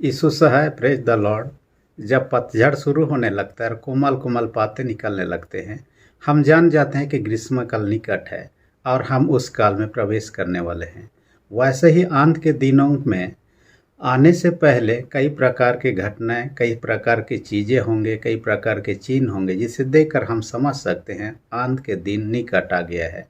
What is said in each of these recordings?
यीशु है, praise the Lord. जब पतझड़ शुरू होने लगता है और कोमल कोमल पाते निकलने लगते हैं, हम जान जाते हैं कि ग्रीष्मकाल निकट है और हम उस काल में प्रवेश करने वाले हैं। वैसे ही अंत के दिनों में आने से पहले कई प्रकार की घटनाएं, कई प्रकार की चीज़ें होंगे, कई प्रकार के चिन्ह होंगे, जिसे देखकर हम समझ सकते हैं अंत के दिन निकट आ गया है।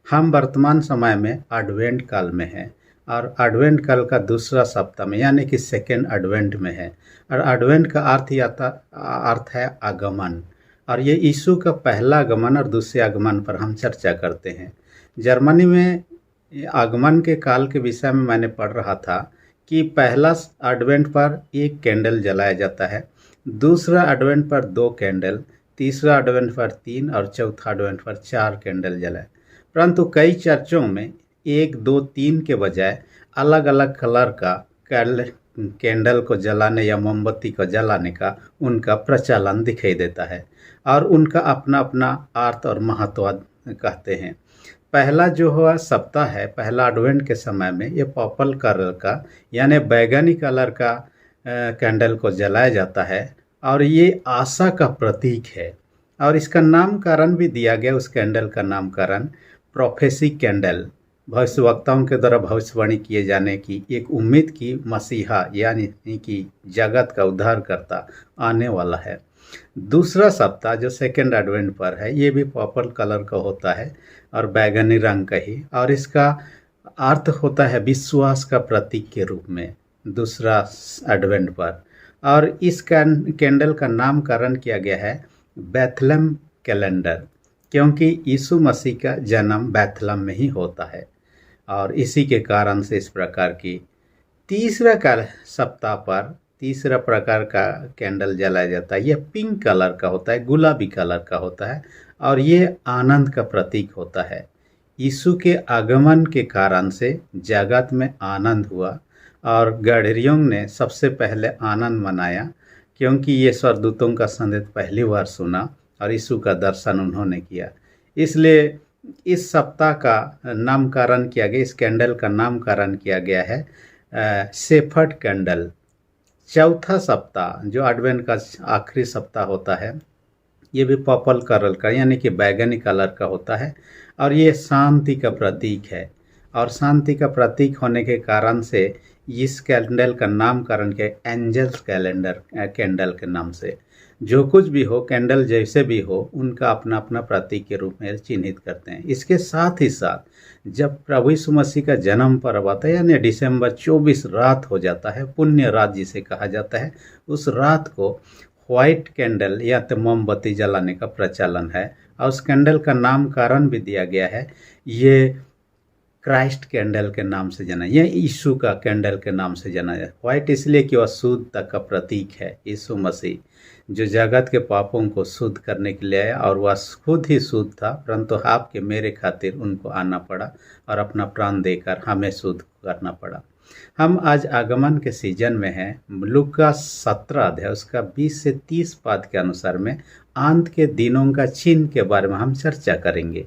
हम वर्तमान समय में एडवेंट काल में हैं और एडवेंट काल का दूसरा सप्ताह में यानी कि सेकेंड एडवेंट में है। और एडवेंट का अर्थ है आगमन। और ये यीशु का पहला आगमन और दूसरे आगमन पर हम चर्चा करते हैं। जर्मनी में आगमन के काल के विषय में मैंने पढ़ रहा था कि पहला एडवेंट पर एक कैंडल जलाया जाता है, दूसरा एडवेंट पर 2 कैंडल, तीसरा एडवेंट पर 3 और चौथा एडवेंट पर 4 कैंडल जलाए। परंतु कई चर्चों में 1, 2, 3 के बजाय अलग अलग कलर का कैंडल को जलाने या मोमबत्ती को जलाने का उनका प्रचलन दिखाई देता है और उनका अपना अपना अर्थ और महत्व कहते हैं। पहला जो हुआ सप्ताह है, पहला एडवेंट के समय में ये पर्पल कलर का यानी बैगनी कलर का कैंडल को जलाया जाता है और ये आशा का प्रतीक है। और इसका नामकरण भी दिया गया, उस कैंडल का नामकरण प्रोफेसी कैंडल, भविष्यवक्ताओं के द्वारा भविष्यवाणी किए जाने की एक उम्मीद की मसीहा यानी कि जगत का उद्धारकर्ता आने वाला है। दूसरा सप्ताह जो सेकेंड एडवेंट पर है, ये भी पर्पल कलर का होता है और बैगनी रंग का ही, और इसका अर्थ होता है विश्वास का प्रतीक के रूप में दूसरा एडवेंट पर। और इस कैंडल का नामकरण किया गया है बेथलेम कैलेंडर, क्योंकि यीशु मसीह का जन्म बेथलेम में ही होता है और इसी के कारण से इस प्रकार की तीसरा का सप्ताह पर तीसरा प्रकार का कैंडल जलाया जाता है। यह पिंक कलर का होता है, गुलाबी कलर का होता है और ये आनंद का प्रतीक होता है। यीशु के आगमन के कारण से जगत में आनंद हुआ और गडरियों ने सबसे पहले आनंद मनाया, क्योंकि ये स्वर्गदूतों का संदेश पहली बार सुना और यीशु का दर्शन उन्होंने किया। इसलिए इस सप्ताह का नामकरण किया गया, इस कैंडल का नामकरण किया गया है शेफर्ड कैंडल। चौथा सप्ताह जो एडवेंट का आखिरी सप्ताह होता है, ये भी पर्पल कलर का यानी कि बैगनी कलर का होता है और ये शांति का प्रतीक है। और शांति का प्रतीक होने के कारण से इस कैंडल का नामकरण किया एंजल्स कैंडल के नाम से। जो कुछ भी हो, कैंडल जैसे भी हो, उनका अपना अपना प्रतीक के रूप में चिन्हित करते हैं। इसके साथ ही साथ जब प्रभु यीशु मसीह का जन्म पर्व आता है यानी दिसंबर 24 रात हो जाता है, पुण्य रात जिसे कहा जाता है, उस रात को व्हाइट कैंडल या तो मोमबत्ती जलाने का प्रचलन है और उस कैंडल का नामकरण भी दिया गया है। ये क्राइस्ट कैंडल के नाम से जाना, यह यीशु का कैंडल के नाम से जाना जाए। व्हाइट इसलिए कि वह शुद्धता का प्रतीक है। यीशु मसीह जो जगत के पापों को शुद्ध करने के लिए आया और वह खुद ही शुद्ध था, परंतु आपके मेरे खातिर उनको आना पड़ा और अपना प्राण देकर हमें शुद्ध करना पड़ा। हम आज आगमन के सीजन में हैं। लूका 17 अध्याय उसका 20 से 30 पद के अनुसार में अंत के दिनों का चिन्ह के बारे में हम चर्चा करेंगे।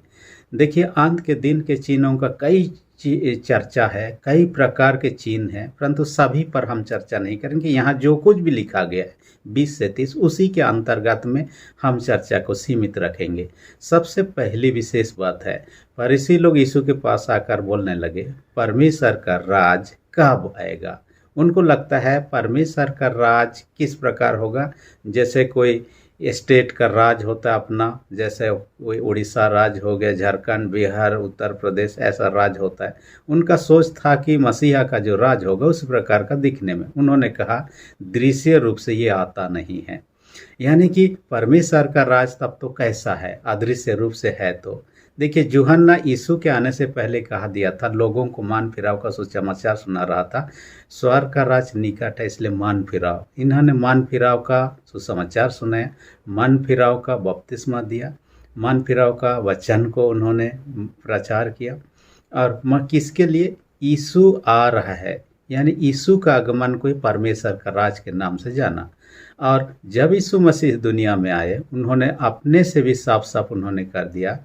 देखिए, अंत के दिन के चिन्हों का कई चर्चा है, कई प्रकार के चिन्ह हैं, परंतु सभी पर हम चर्चा नहीं करेंगे। यहाँ जो कुछ भी लिखा गया है 20 से 30 उसी के अंतर्गत में हम चर्चा को सीमित रखेंगे। सबसे पहली विशेष बात है, फरीसी लोग यीशु के पास आकर बोलने लगे, परमेश्वर का राज कब आएगा? उनको लगता है परमेश्वर का राज किस प्रकार होगा, जैसे कोई स्टेट का राज होता है अपना, जैसे कोई उड़ीसा राज हो गया, झारखंड, बिहार, उत्तर प्रदेश, ऐसा राज होता है। उनका सोच था कि मसीहा का जो राज होगा उस प्रकार का दिखने में। उन्होंने कहा दृश्य रूप से ये आता नहीं है, यानी कि परमेश्वर का राज तब तो कैसा है, अदृश्य रूप से है। तो देखिए, यूहन्ना यीशु के आने से पहले कहा दिया था, लोगों को मान फिराव का सुसमाचार सुना रहा था, स्वर्ग का राज निकट है इसलिए मान फिराव। इन्होंने मान फिराव का सुसमाचार सुनाया, मन फिराव का बपतिस्मा दिया, मन फिराव का वचन को उन्होंने प्रचार किया। और किसके लिए? यीशु आ रहा है, यानी यीशु का आगमन कोई परमेश्वर का राज के नाम से जाना। और जब यीशु मसीह दुनिया में आए, उन्होंने अपने से भी साफ साफ उन्होंने कर दिया,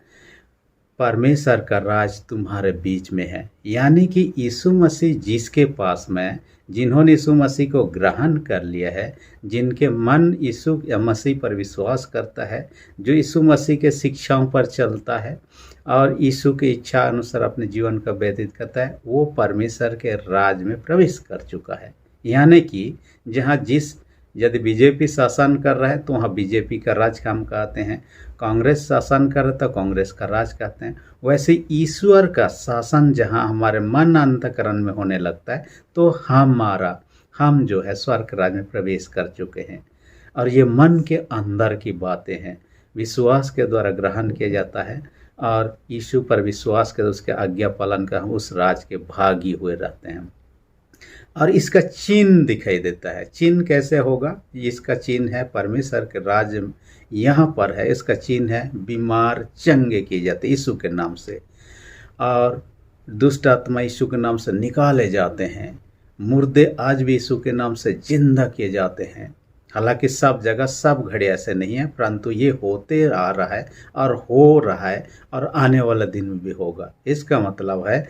परमेश्वर का राज तुम्हारे बीच में है। यानी कि यीशु मसीह जिसके पास में, जिन्होंने यीशु मसीह को ग्रहण कर लिया है, जिनके मन यीशु मसीह पर विश्वास करता है, जो यीशु मसीह के शिक्षाओं पर चलता है और यीशु की इच्छा अनुसार अपने जीवन का व्यतीत करता है, वो परमेश्वर के राज में प्रवेश कर चुका है। यानी कि जहाँ यदि बीजेपी शासन कर रहा है तो वहाँ बीजेपी का राज काम कहते हैं, कांग्रेस शासन कर रहा है तो कांग्रेस का राज कहते हैं। वैसे ईश्वर का शासन जहाँ हमारे मन अंतकरण में होने लगता है तो हम जो है स्वर्ग राज में प्रवेश कर चुके हैं। और ये मन के अंदर की बातें हैं, विश्वास के द्वारा ग्रहण किया जाता है और यीशु पर विश्वास कर उसके आज्ञा पालन कर हम उस राज के भागी हुए रहते हैं। और इसका चिन्ह दिखाई देता है। चिन्ह कैसे होगा? इसका चिन्ह है परमेश्वर के राज यहाँ पर है। इसका चिन्ह है बीमार चंगे किए जाते यीशु के नाम से, और दुष्ट आत्मा यीशु के नाम से निकाले जाते हैं। मुर्दे आज भी यीशु के नाम से जिंदा किए जाते हैं। हालांकि सब जगह सब घड़ी ऐसे नहीं है, परंतु ये होते आ रहा है और हो रहा है और आने वाला दिन में भी होगा। इसका मतलब है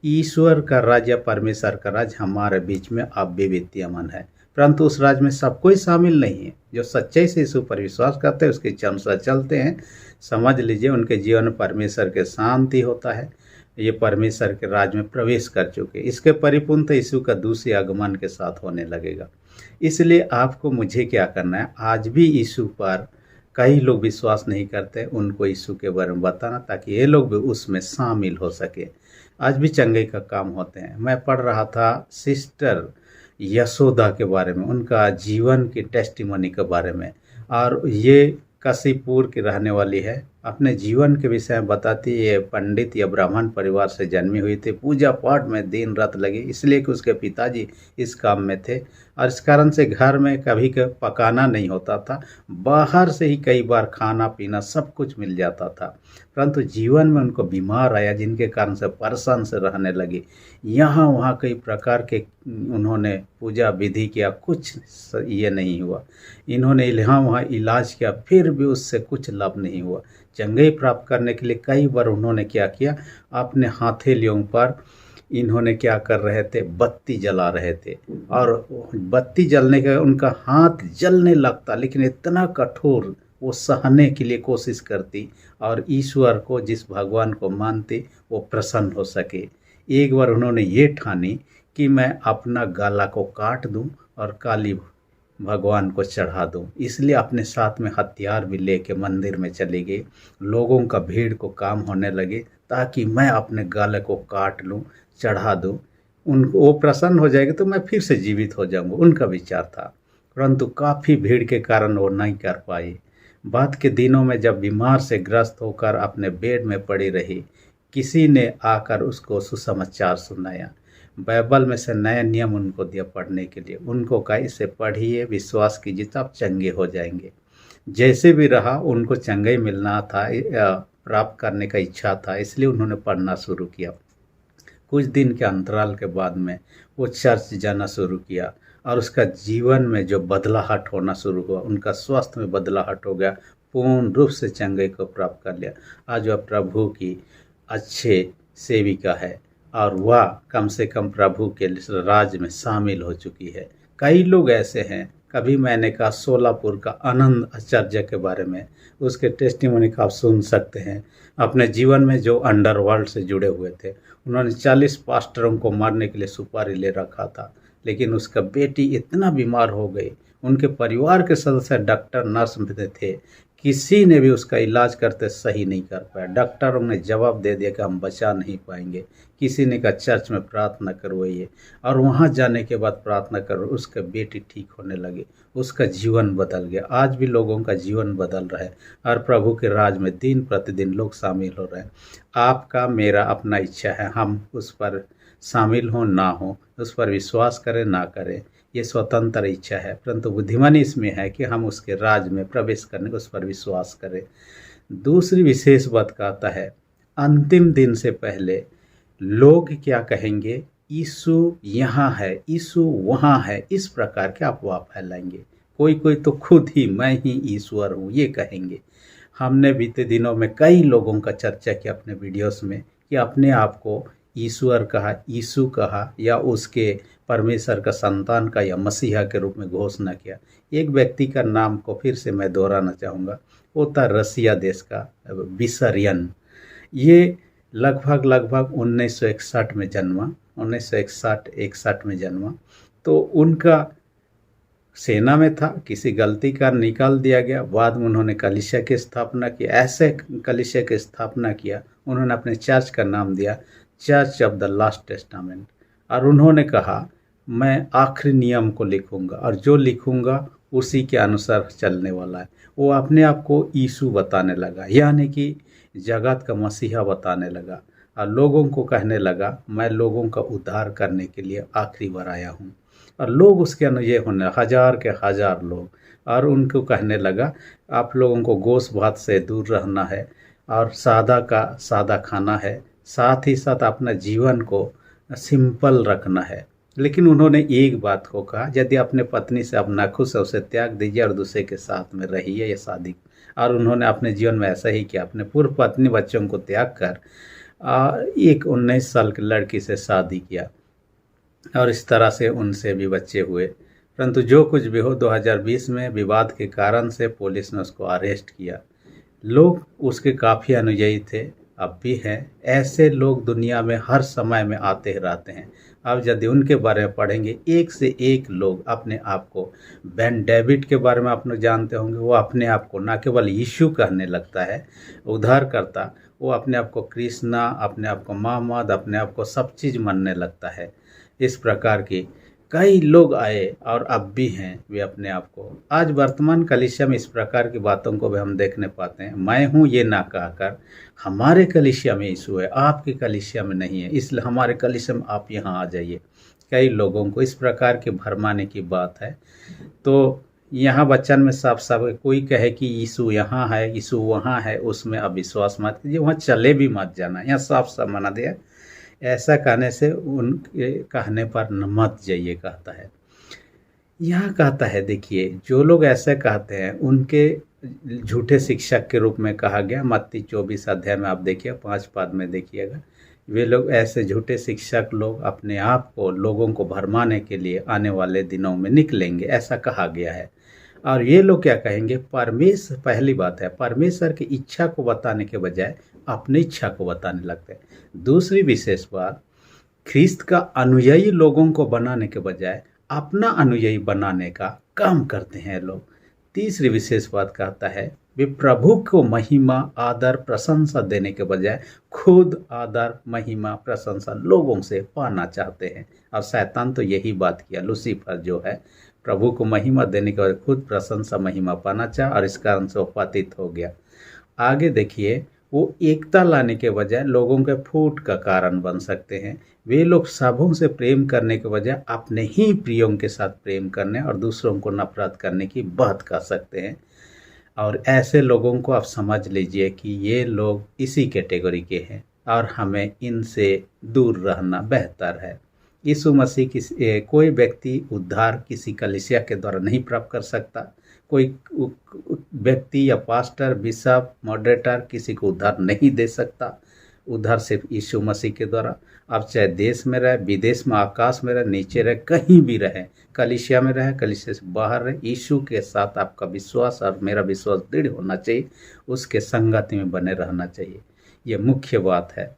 ईश्वर का राज या परमेश्वर का राज हमारे बीच में अब भी विद्यमान है, परंतु उस राज में सब कोई शामिल नहीं है। जो सच्चाई से यीशु पर विश्वास करते हैं, उसके इच्छा अनुसार चलते हैं, समझ लीजिए उनके जीवन में परमेश्वर के शांति होता है। ये परमेश्वर के राज में प्रवेश कर चुके। इसके परिपूर्णता यीशु का दूसरे आगमन के साथ होने लगेगा। इसलिए आपको मुझे क्या करना है, आज भी यीशु पर कई लोग विश्वास नहीं करते, उनको यीशु के बारे में बताना ताकि ये लोग भी उसमें शामिल हो सके। आज भी चंगाई का काम होते हैं। मैं पढ़ रहा था सिस्टर यशोदा के बारे में, उनका जीवन की टेस्टिमनी के बारे में, और ये काशीपुर की रहने वाली है। अपने जीवन के विषय में बताती है। ये पंडित या ब्राह्मण परिवार से जन्मी हुई थी। पूजा पाठ में दिन रात लगी, इसलिए कि उसके पिताजी इस काम में थे और इस कारण से घर में कभी पकाना नहीं होता था। बाहर से ही कई बार खाना पीना सब कुछ मिल जाता था, परंतु जीवन में उनको बीमार आया, जिनके कारण से परेशान से रहने लगी। यहाँ वहाँ कई प्रकार के उन्होंने पूजा विधि किया, कुछ ये नहीं हुआ। इन्होंने यहाँ वहाँ इलाज किया, फिर भी उससे कुछ लाभ नहीं हुआ। चंगाई प्राप्त करने के लिए कई बार उन्होंने क्या किया, अपने हथेलियों पर इन्होंने क्या कर रहे थे, बत्ती जला रहे थे, और बत्ती जलने का उनका हाथ जलने लगता, लेकिन इतना कठोर वो सहने के लिए कोशिश करती और ईश्वर को, जिस भगवान को मानती, वो प्रसन्न हो सके। एक बार उन्होंने ये ठानी कि मैं अपना गला को काट दूं और काली भगवान को चढ़ा दूं। इसलिए अपने साथ में हथियार भी लेके मंदिर में चली गई। लोगों का भीड़ को काम होने लगे ताकि मैं अपने गले को काट लूं, चढ़ा दूं। उनको वो प्रसन्न हो जाएगी तो मैं फिर से जीवित हो जाऊंगा, उनका विचार था। परंतु काफ़ी भीड़ के कारण वो नहीं कर पाई। बाद के दिनों में जब बीमार से ग्रस्त होकर अपने बेड में पड़ी रही, किसी ने आकर उसको सुसमाचार सुनाया। बाइबल में से नया नियम उनको दिया पढ़ने के लिए। उनको कहा इसे पढ़िए, विश्वास कीजिए तो आप चंगे हो जाएंगे। जैसे भी रहा, उनको चंगाई मिलना था, प्राप्त करने का इच्छा था, इसलिए उन्होंने पढ़ना शुरू किया। कुछ दिन के अंतराल के बाद में वो चर्च जाना शुरू किया और उसका जीवन में जो बदलाहट होना शुरू हुआ, उनका स्वास्थ्य में बदलाहट हो गया, पूर्ण रूप से चंगाई को प्राप्त कर लिया। आज वह प्रभु की अच्छे सेविका है और वह कम से कम प्रभु के राज में शामिल हो चुकी है। कई लोग ऐसे हैं, कभी मैंने कहा सोलापुर का आनंद आचार्य के बारे में, उसके टेस्टिमोनी का आप सुन सकते हैं। अपने जीवन में जो अंडरवर्ल्ड से जुड़े हुए थे, उन्होंने 40 पास्टरों को मारने के लिए सुपारी ले रखा था, लेकिन उसका बेटी इतना बीमार हो गई, उनके परिवार के सदस्य डॉक्टर नर्स में थे, किसी ने भी उसका इलाज करते सही नहीं कर पाया। डॉक्टरों ने जवाब दे दिया कि हम बचा नहीं पाएंगे। किसी ने कहा चर्च में प्रार्थना करवाइए, और वहाँ जाने के बाद प्रार्थना करो, उसका बेटी ठीक होने लगी, उसका जीवन बदल गया। आज भी लोगों का जीवन बदल रहा है और प्रभु के राज में दिन प्रतिदिन लोग शामिल हो रहे हैं। आपका मेरा अपना इच्छा है, हम उस पर शामिल हों ना हो, उस पर विश्वास करें ना करें, ये स्वतंत्र इच्छा है। परंतु बुद्धिमानी इसमें है कि हम उसके राज में प्रवेश करने, उस पर विश्वास करें। दूसरी विशेष बात कहता है, अंतिम दिन से पहले लोग क्या कहेंगे, यीशु यहाँ है, यीशु वहाँ है, इस प्रकार के अफवाह फैलाएंगे। कोई कोई तो खुद ही मैं ही ईश्वर हूँ ये कहेंगे। हमने बीते दिनों में कई लोगों का चर्चा किया अपने वीडियोस में कि अपने आप को ईश्वर कहा, यीशु कहा या उसके परमेश्वर का संतान का या मसीहा के रूप में घोषणा किया। एक व्यक्ति का नाम को फिर से मैं दोहराना चाहूँगा, वो था रसिया देश का विसरियन। ये लगभग 1961 में जन्मा, 1961 में जन्मा। तो उनका सेना में था, किसी गलती का निकाल दिया गया। बाद में उन्होंने कलीसिया की स्थापना की। ऐसे कलीसिया की स्थापना किया, उन्होंने अपने चर्च का नाम दिया church of the last testament. और उन्होंने कहा मैं आखिरी नियम को लिखूंगा और जो लिखूंगा उसी के अनुसार चलने वाला है। वो अपने आप को यीशु बताने लगा, यानी कि जगत का मसीहा बताने लगा, और लोगों को कहने लगा मैं लोगों का उद्धार करने के लिए आखिरी बार आया हूँ। और लोग उसके अनुयायी होने, हजार के हजार लोग, और उनको कहने लगा आप लोगों को गोश्त भात से दूर रहना है और सादा का सादा खाना है, साथ ही साथ अपना जीवन को सिंपल रखना है। लेकिन उन्होंने एक बात को कहा, यदि अपने पत्नी से आप नाखुश है उसे त्याग दीजिए और दूसरे के साथ में रहिए या शादी। और उन्होंने अपने जीवन में ऐसा ही किया, अपने पूर्व पत्नी बच्चों को त्याग कर एक 19 साल की लड़की से शादी किया और इस तरह से उनसे भी बच्चे हुए। परंतु जो कुछ भी हो, 2020 में विवाद के कारण से पुलिस ने उसको अरेस्ट किया। लोग उसके काफ़ी अनुयायी थे, अब भी हैं। ऐसे लोग दुनिया में हर समय में आते रहते हैं। अब यदि उनके बारे में पढ़ेंगे, एक से एक लोग अपने आप को, बेन डेविड के बारे में आप लोग जानते होंगे, वो अपने आप को न केवल यीशु कहने लगता है उद्धार करता, वो अपने आप को कृष्णा, अपने आप को मोहम्मद, अपने आप को सब चीज़ मानने लगता है। इस प्रकार की कई लोग आए और अब भी हैं वे अपने आप को। आज वर्तमान कलीसिया में इस प्रकार की बातों को भी हम देखने पाते हैं। मैं हूँ ये ना कहकर हमारे कलीसिया में यीशु है, आपके कलीसिया में नहीं है, इसलिए हमारे कलीसिया में आप यहाँ आ जाइए। कई लोगों को इस प्रकार की भरमाने की बात है। तो यहाँ वचन में साफ साफ कोई कहे कि यीशु यहाँ है, यीशु वहाँ है, उसमें अब विश्वास मत कीजिए, वहाँ चले भी मत जाना। यहाँ साफ साफ मना दिया, ऐसा कहने से उनके कहने पर न मत जाइए कहता है। यहाँ कहता है, देखिए जो लोग ऐसे कहते हैं उनके झूठे शिक्षक के रूप में कहा गया। मत्ती 24 अध्याय में आप देखिए 5 पद में देखिएगा, वे लोग ऐसे झूठे शिक्षक लोग अपने आप को लोगों को भरमाने के लिए आने वाले दिनों में निकलेंगे, ऐसा कहा गया है। और ये लोग क्या कहेंगे, परमेश्वर, पहली बात है परमेश्वर की इच्छा को बताने के बजाय अपनी इच्छा को बताने लगते हैं। दूसरी विशेष बात, ख्रिस्त का अनुयायी लोगों को बनाने के बजाय अपना अनुयायी बनाने का काम करते हैं लोग। तीसरी विशेष बात कहता है, वे प्रभु को महिमा, आदर, प्रशंसा देने के बजाय खुद आदर, महिमा, प्रशंसा लोगों से पाना चाहते हैं। और शैतान तो यही बात किया, लूसीफर जो है, प्रभु को महिमा देने के बाद खुद प्रशंसा महिमा पाना चाहा और इस कारण से वो पतित हो गया। आगे देखिए, वो एकता लाने के बजाय लोगों के फूट का कारण बन सकते हैं। वे लोग सबों से प्रेम करने के बजाय अपने ही प्रियों के साथ प्रेम करने और दूसरों को नफरत करने की बात कर सकते हैं। और ऐसे लोगों को आप समझ लीजिए कि ये लोग इसी कैटेगरी के हैं और हमें इनसे दूर रहना बेहतर है। यीशु मसीह की कोई व्यक्ति उद्धार किसी कलीसिया के द्वारा नहीं प्राप्त कर सकता। कोई व्यक्ति या पास्टर, बिशप, मॉडरेटर किसी को उद्धार नहीं दे सकता। उद्धार सिर्फ यीशु मसीह के द्वारा। आप चाहे देश में रहे, विदेश में, आकाश में रहे, नीचे रहे, कहीं भी रहे, कलीसिया में रहे, कलीसिया से बाहर रहे, यीशु के साथ आपका विश्वास और मेरा विश्वास दृढ़ होना चाहिए, उसके संगति में बने रहना चाहिए। ये मुख्य बात है।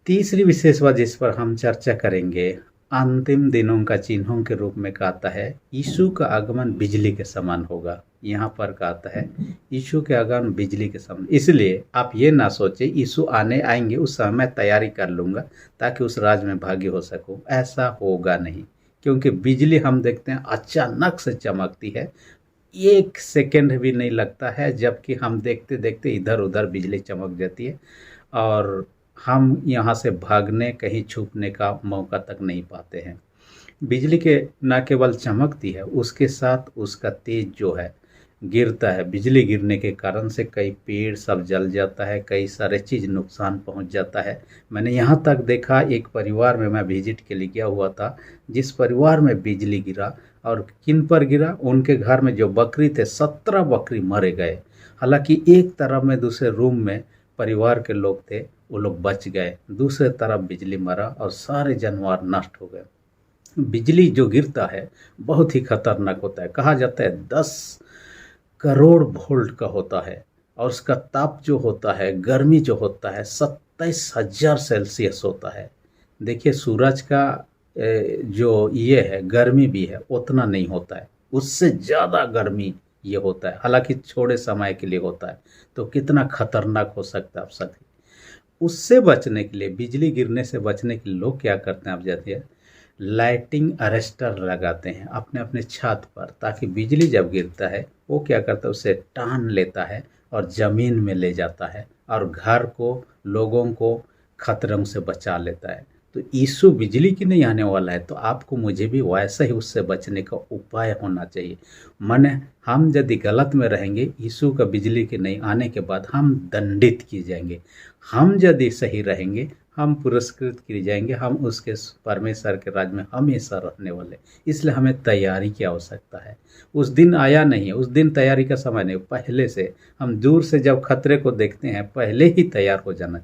तीसरी विशेष बात जिस पर हम चर्चा करेंगे, अंतिम दिनों का चिन्हों के रूप में कहता है यीशु का आगमन बिजली के समान होगा। यहाँ पर कहता है यीशु के आगमन बिजली के समान। इसलिए आप ये ना सोचे यीशु आएंगे उस समय मैं तैयारी कर लूँगा ताकि उस राज में भागी हो सकूँ। ऐसा होगा नहीं, क्योंकि बिजली हम देखते हैं अचानक से चमकती है, 1 सेकेंड भी नहीं लगता है, जबकि हम देखते देखते इधर उधर बिजली चमक जाती है और हम यहाँ से भागने, कहीं छुपने का मौका तक नहीं पाते हैं। बिजली के न केवल चमकती है, उसके साथ उसका तेज जो है गिरता है। बिजली गिरने के कारण से कई पेड़ सब जल जाता है, कई सारे चीज़ नुकसान पहुंच जाता है। मैंने यहाँ तक देखा, एक परिवार में मैं विजिट के लिए गया हुआ था, जिस परिवार में बिजली गिरा और किन पर गिरा, उनके घर में जो बकरी थे 17 बकरी मरे गए। हालांकि एक तरफ में दूसरे रूम में परिवार के लोग थे, वो लोग बच गए। दूसरे तरफ बिजली मारा और सारे जानवर नष्ट हो गए। बिजली जो गिरता है बहुत ही खतरनाक होता है। कहा जाता है 10 करोड़ वोल्ट का होता है और उसका ताप जो होता है, गर्मी जो होता है 27,000 सेल्सियस होता है। देखिए सूरज का जो ये है गर्मी भी है उतना नहीं होता है, उससे ज़्यादा गर्मी ये होता है, हालांकि थोड़े समय के लिए होता है। तो कितना खतरनाक हो सकता है आप सभी। उससे बचने के लिए, बिजली गिरने से बचने के लिए लोग क्या करते हैं आप जानते हैं, लाइटिंग अरेस्टर लगाते हैं अपने अपने छत पर, ताकि बिजली जब गिरता है वो क्या करता है उसे टान लेता है और ज़मीन में ले जाता है और घर को, लोगों को खतरों से बचा लेता है। तो यीशु बिजली की नहीं आने वाला है, तो आपको मुझे भी वैसा ही उससे बचने का उपाय होना चाहिए। माने हम यदि गलत में रहेंगे, यीशु का बिजली के नहीं आने के बाद हम दंडित किए जाएंगे। हम यदि सही रहेंगे हम पुरस्कृत किए जाएंगे, हम उसके परमेश्वर के राज में हमेशा रहने वाले। इसलिए हमें तैयारी की आवश्यकता है। उस दिन आया नहीं है, उस दिन तैयारी का समय नहीं, पहले से हम दूर से जब खतरे को देखते हैं पहले ही तैयार हो जाना।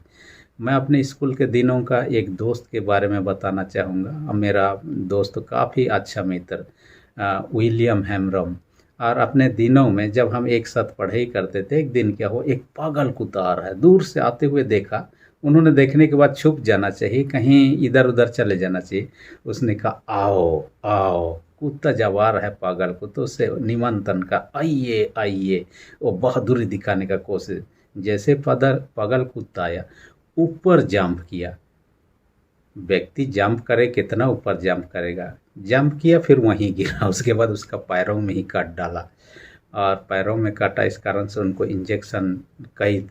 मैं अपने स्कूल के दिनों का एक दोस्त के बारे में बताना चाहूँगा। मेरा दोस्त काफ़ी अच्छा मित्र विलियम हेम्ब्रम। और अपने दिनों में जब हम एक साथ पढ़ाई करते थे, एक दिन क्या हो, एक पागल कुत्ता आ रहा है, दूर से आते हुए देखा। उन्होंने देखने के बाद छुप जाना चाहिए, कहीं इधर उधर चले जाना चाहिए। उसने कहा आओ आओ। कुत्ता जब आ रहा है पागल को तो उसे निमंत्रण का आइए आइए, वो बहादुरी दिखाने का कोशिश। जैसे पागल कुत्ता आया, ऊपर जंप किया। व्यक्ति जंप करे, कितना ऊपर जंप करेगा, जंप किया फिर वहीं गिरा। उसके बाद उसका पैरों में ही काट डाला और पैरों में काटा, इस कारण से उनको इंजेक्शन कई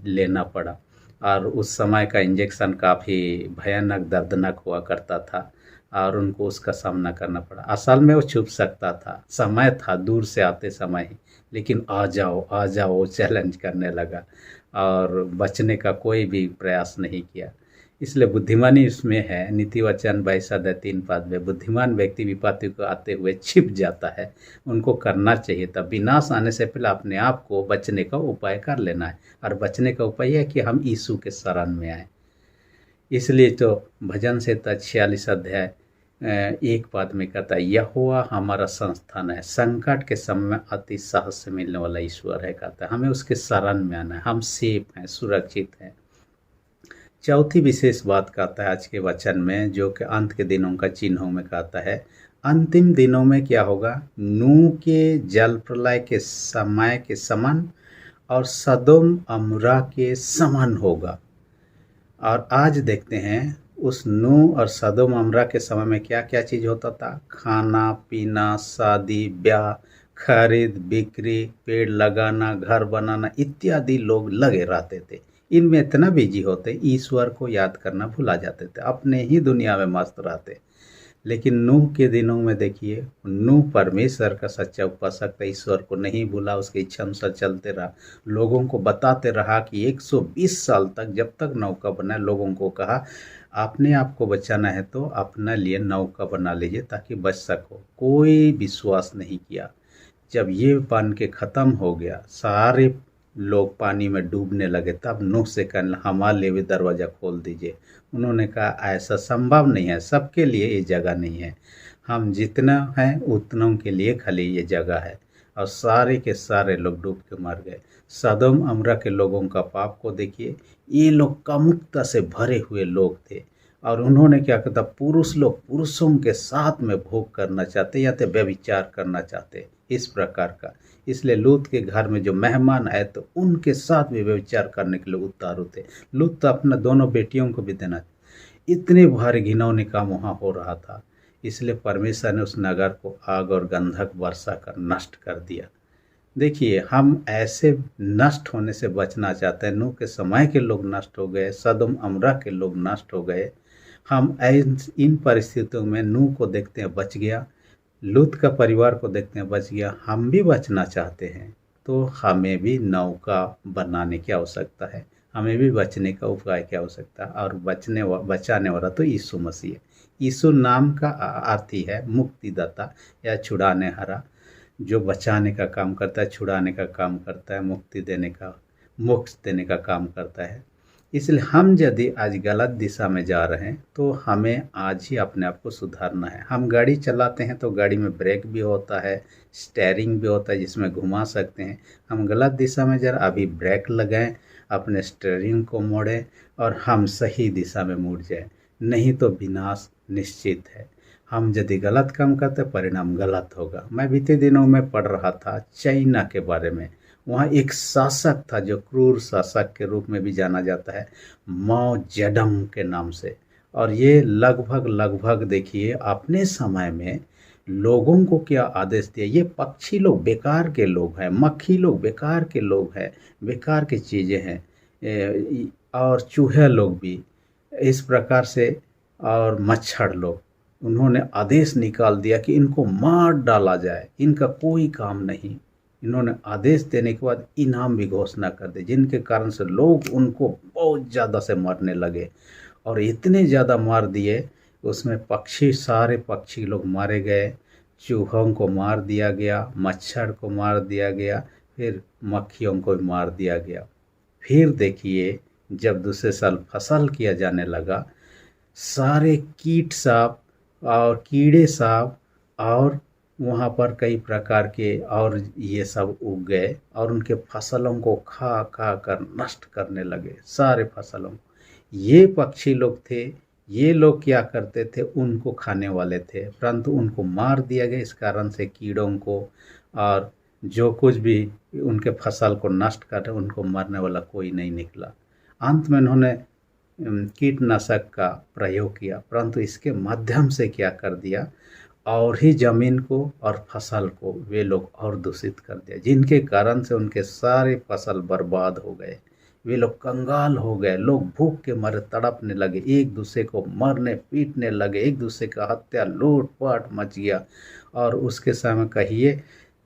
लेना पड़ा। और उस समय का इंजेक्शन काफ़ी भयानक दर्दनाक हुआ करता था और उनको उसका सामना करना पड़ा। असल में वो छुप सकता था, समय था दूर से आते समय ही, लेकिन आ जाओ वो चैलेंज करने लगा और बचने का कोई भी प्रयास नहीं किया। इसलिए बुद्धिमानी इसमें है। नीति वचन 22:3 में बुद्धिमान व्यक्ति विपत्ति को आते हुए छिप जाता है। उनको करना चाहिए तब विनाश आने से पहले अपने आप को बचने का उपाय कर लेना है। और बचने का उपाय है कि हम यीशु के शरण में आए। इसलिए तो भजन संहिता 46 अध्याय 1 में कहता है, यहोवा हमारा संस्थान है, संकट के समय में अति साहस से मिलने वाला ईश्वर है। कहता है हमें उसके शरण में आना है, हम सेफ हैं, सुरक्षित हैं। चौथी विशेष बात कहता है आज के वचन में, जो कि अंत के दिनों का चिन्हों में कहता है। अंतिम दिनों में क्या होगा, नूह के जल प्रलय के समय के समान और सदोम अमरा के समान होगा। और आज देखते हैं उस नूह और सदोम अमरा के समय में क्या क्या चीज़ होता था। खाना पीना, शादी ब्याह, खरीद बिक्री, पेड़ लगाना, घर बनाना इत्यादि लोग लगे रहते थे। इनमें इतना बिजी होते, ईश्वर को याद करना भुला जाते थे, अपने ही दुनिया में मस्त रहते। लेकिन नूह के दिनों में देखिए, नूह परमेश्वर का सच्चा उपासक था, ईश्वर को नहीं भूला, उसकी इच्छा अनुसार चलते रहा। लोगों को बताते रहा कि 120 साल तक, जब तक नौका बना, लोगों को कहा अपने आप को बचाना है तो अपने लिए नौका बना लीजिए ताकि बच सको। कोई विश्वास नहीं किया। जब ये बन के ख़त्म हो गया, सारे लोग पानी में डूबने लगे, तब नूह से कहने हमारे लिए भी दरवाज़ा खोल दीजिए। उन्होंने कहा ऐसा संभव नहीं है, सबके लिए ये जगह नहीं है, हम जितना हैं उतनों के लिए खाली ये जगह है। और सारे के सारे लोग डूब के मर गए। सदोम अमरा के लोगों का पाप को देखिए, ये लोग कामुकता से भरे हुए लोग थे और उन्होंने क्या कहता, पुरुष लोग पुरुषों के साथ में भोग करना चाहते या तो व्यभिचार करना चाहते, इस प्रकार का। इसलिए लूत के घर में जो मेहमान आए तो उनके साथ भी व्यभिचार करने के लिए उतारू थे। लूत तो अपना दोनों बेटियों को भी देना, इतने भारी घिनौने काम वहाँ हो रहा था। इसलिए परमेश्वर ने उस नगर को आग और गंधक वर्षा कर नष्ट कर दिया। देखिए हम ऐसे नष्ट होने से बचना चाहते हैं। नूह के समय के लोग नष्ट हो गए, सदोम अमरा के लोग नष्ट हो गए। हम इन परिस्थितियों में नूह को देखते हैं बच गया, लूत का परिवार को देखते हैं बच गया। हम भी बचना चाहते हैं तो हमें भी नौका बनाने की आवश्यकता है, हमें भी बचने का उपाय की आवश्यकता है। और बचाने वाला तो यीशु मसीह है। यीशु नाम का अर्थ ही है मुक्तिदाता या छुड़ाने हारा। जो बचाने का काम करता है, छुड़ाने का काम करता है, मुक्ति देने का, मोक्ष देने का काम करता है। इसलिए हम यदि आज गलत दिशा में जा रहे हैं तो हमें आज ही अपने आप को सुधारना है। हम गाड़ी चलाते हैं तो गाड़ी में ब्रेक भी होता है, स्टीयरिंग भी होता है जिसमें घुमा सकते हैं। हम गलत दिशा में जरा अभी ब्रेक लगाएं, अपने स्टीयरिंग को मोड़ें और हम सही दिशा में मुड़ जाएं, नहीं तो विनाश निश्चित है। हम यदि गलत काम करते परिणाम गलत होगा। मैं बीते दिनों में पढ़ रहा था चाइना के बारे में। वहाँ एक शासक था जो क्रूर शासक के रूप में भी जाना जाता है, माओ जेडंग के नाम से। और ये लगभग देखिए अपने समय में लोगों को क्या आदेश दिया। ये पक्षी लोग बेकार के लोग हैं, मक्खी लोग बेकार के लोग हैं, बेकार की चीज़ें हैं, और चूहे लोग भी इस प्रकार से, और मच्छर लोग। उन्होंने आदेश निकाल दिया कि इनको मार डाला जाए, इनका कोई काम नहीं। इन्होंने आदेश देने के बाद इनाम भी घोषणा कर दी, जिनके कारण से लोग उनको बहुत ज़्यादा से मारने लगे। और इतने ज़्यादा मार दिए, उसमें सारे पक्षी लोग मारे गए, चूहों को मार दिया गया, मच्छर को मार दिया गया, फिर मक्खियों को भी मार दिया गया। फिर देखिए जब दूसरे साल फसल किया जाने लगा, सारे कीट साफ और कीड़े साफ और वहाँ पर कई प्रकार के और ये सब उग गए और उनके फसलों को खा कर नष्ट करने लगे, सारे फसलों। ये पक्षी लोग थे, ये लोग क्या करते थे, उनको खाने वाले थे, परंतु उनको मार दिया गया। इस कारण से कीड़ों को और जो कुछ भी उनके फसल को नष्ट कर रहे उनको मारने वाला कोई नहीं निकला। अंत में उन्होंने कीटनाशक का प्रयोग किया, परंतु इसके माध्यम से क्या कर दिया, और ही ज़मीन को और फसल को वे लोग और दूषित कर दिया, जिनके कारण से उनके सारे फसल बर्बाद हो गए। वे लोग कंगाल हो गए, लोग भूख के मारे तड़पने लगे, एक दूसरे को मारने पीटने लगे, एक दूसरे का हत्या लूटपाट मच गया। और उसके समय कहिए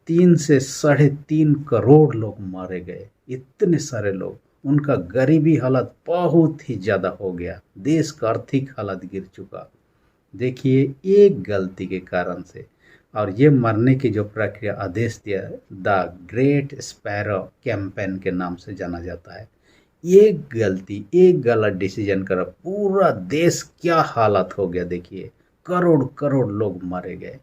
3 से 3.5 करोड़ लोग मारे गए। इतने सारे लोग, उनका गरीबी हालत बहुत ही ज़्यादा हो गया, देश का आर्थिक हालत गिर चुका। देखिए एक गलती के कारण से। और ये मरने की जो प्रक्रिया आदेश दिया, द ग्रेट स्पैरो कैंपेन के नाम से जाना जाता है। एक गलती, एक गलत डिसीजन कर पूरा देश क्या हालत हो गया। देखिए करोड़ करोड़ लोग मारे गए।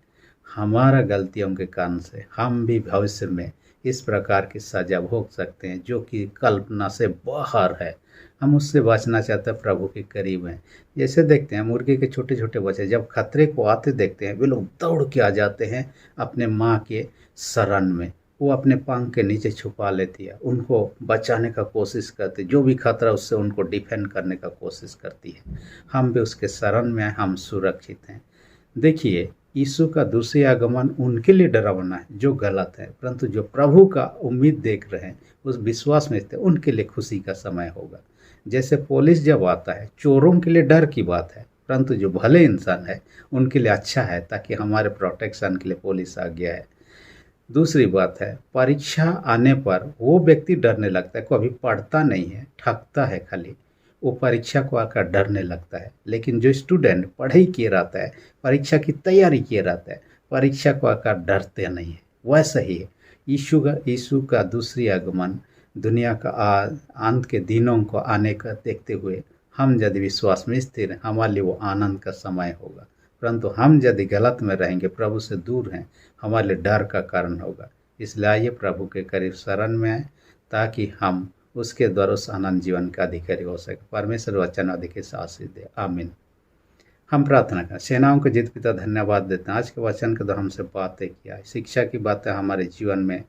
हमारा गलतियों के कारण से हम भी भविष्य में इस प्रकार की सजा भोग सकते हैं जो कि कल्पना से बाहर है। हम उससे बचना चाहते हैं, प्रभु के करीब हैं। जैसे देखते हैं मुर्गे के छोटे छोटे बच्चे जब खतरे को आते देखते हैं, वे लोग दौड़ के आ जाते हैं अपने माँ के शरण में। वो अपने पंख के नीचे छुपा लेती है, उनको बचाने का कोशिश करती है, जो भी खतरा उससे उनको डिफेंड करने का कोशिश करती है। हम भी उसके शरण में हैं, हम सुरक्षित हैं। देखिए यीशु का दूसरे आगमन उनके लिए डरावना है जो गलत है, परंतु जो प्रभु का उम्मीद देख रहे हैं, उस विश्वास में थे, उनके लिए खुशी का समय होगा। जैसे पुलिस जब आता है, चोरों के लिए डर की बात है, परंतु जो भले इंसान है उनके लिए अच्छा है, ताकि हमारे प्रोटेक्शन के लिए पुलिस आ गया है। दूसरी बात है, परीक्षा आने पर वो व्यक्ति डरने लगता है, कभी पढ़ता नहीं है, ठगता है, खाली वो परीक्षा को आकर डरने लगता है। लेकिन जो स्टूडेंट पढ़ाई किए रहता है, परीक्षा की तैयारी किए रहता है, परीक्षा को आकर डरते नहीं है। वैसा ही है यीशु का दूसरी आगमन, दुनिया का अंत के दिनों को आने का देखते हुए हम यदि विश्वास में स्थिर हैं, हमारे लिए वो आनंद का समय होगा। परंतु हम यदि गलत में रहेंगे, प्रभु से दूर हैं, हमारे लिए डर का कारण होगा। इसलिए आइए प्रभु के करीब शरण में आए, ताकि हम उसके द्वारा उस आनंद जीवन का अधिकारी हो सके। परमेश्वर वचन अधिक से आशीष दे, आमीन। हम प्रार्थना करें। सेनाओं के जीत पिता धन्यवाद देते हैं, आज के वचन के द्वारा हमसे बातें किया, शिक्षा की बातें हमारे जीवन में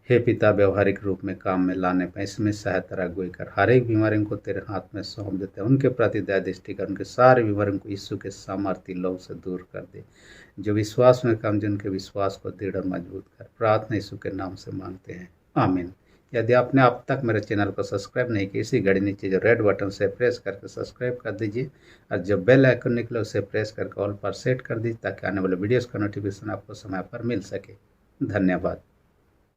हे पिता व्यवहारिक रूप में काम में लाने पर इसमें सहायता अगुवाई कर। हर एक बीमारी को तेरे हाथ में सौंप देते हैं, उनके प्रति दया दृष्टि कर, उनके सारे बीमारियों को यीशु के सामर्थ्य लहू से दूर कर दे। जो विश्वास में कम, जिनके विश्वास को दृढ़ और मजबूत कर। प्रार्थना यीशु के नाम से मांगते हैं, आमीन। यदि आपने अब तक मेरे चैनल को सब्सक्राइब नहीं किया, इसी घड़ी नीचे जो रेड बटन से प्रेस करके सब्सक्राइब कर दीजिए, और जब बेल आइकन निकले उसे प्रेस करके ऑल पर सेट कर दीजिए, ताकि आने वाले वीडियोस का नोटिफिकेशन आपको समय पर मिल सके। धन्यवाद।